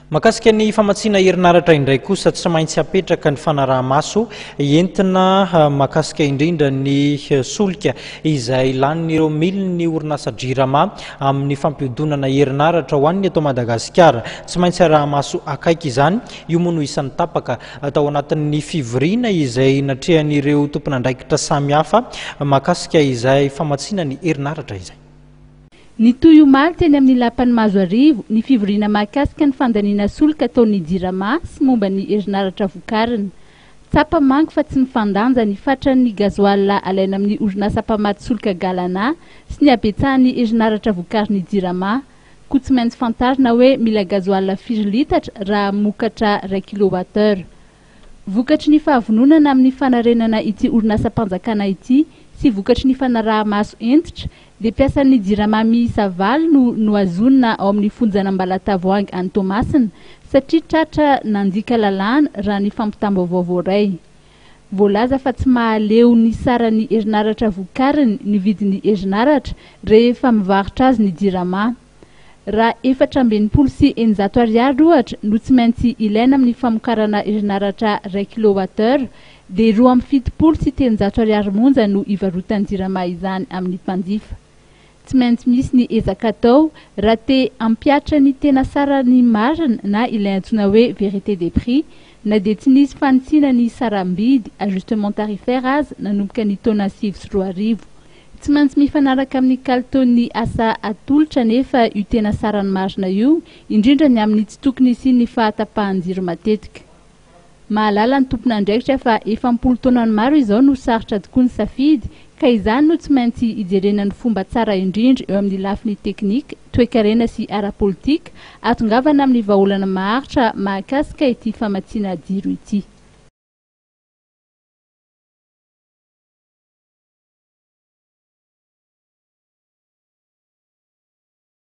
Makasika ny famatsiana herinaratra indray kosa tsy maintsy apetraka ny fanaraha-maso entina makasika indrindra ny solika izay lanin'ireo miliny orinasa JIRAMA amin'ny fampiodonana herinaratra ho an'ny eto Madagasikara. Tsy maintsy araha-maso akaiky izany, io moa no isan'ny tapaka atao anatin'ny fivoriana izay natrehan'ireo tompon'andraikitra samihafa makasika izay famatsiana ny herinaratra izay. Ny toy omaly teny amin'ny lapan'ny Mazoarivo, ny fivoriana mahakasika ny fandaniana solika ataon'ny JIRAMA sy momba ny herinaratra vokariny. Tsapa manko fa tsy nifandanja ny fatran'ny gazoil alaina amin'ny orinasa mpamaty solika Galana sy ny abetsahan'ny herinaratra vokarin'ny JIRAMA. Koa tsy maintsy fantarina hoe mila gazoil 4 litatra raha mokatra 1 kWh. Vokatry ny fahavononana amin'ny fanarenana ity orinasa mpanjakana ity sy vokatry ny fanaraha-maso entitra dia piasan'ny JIRAMA miisa 7 no noazonina ao amin'ny fonjana Ambalatavoahangy any Toamasina satria tratra nandika lalàna raha ny fampitam-baovao ray. Voalaza fa tsy mahaleo ny saran'ny herinaratra vokariny ny vidin'ny herinaratra rehefa mivarotra azy ny JIRAMA. Raha 420 sy 900 ariary ohatra no tsy maintsy ilaina amin'ny famokarana herinaratra 1 kWh dia 270 sy 300 ariary monja no ivarotan'ny JIRAMA izany amin'ny mpanjifa. Tsy maintsy misy ny ezaka atao raha te ampiatra ny tena sara ny marina na ilay antsoina hoe vérité des prix na dia tsy nisy fanitsina ny saram-bidy ajustement tarifaire azy nanomboka ny taona 2010. Tsy maintsy mifanaraka amin'ny kalitaon'ny asa atolotra nefa io tena sara ny marina io, indrindra ny amin'ny tsy tokony sy ny fahatapahan-jiro matetika. Mahalala ny tompon'andraikitra fa 70 taonany maro izao no sarotra tokoa ny safidy, ka izany no tsy maintsy ijerena ny fomba tsara indrindra eo amin'ny lafiny teknika, toe-karena sy ara-politika, atongavana amin'ny vahaolana maharitra mahakasika ity famatsiana jiro ity.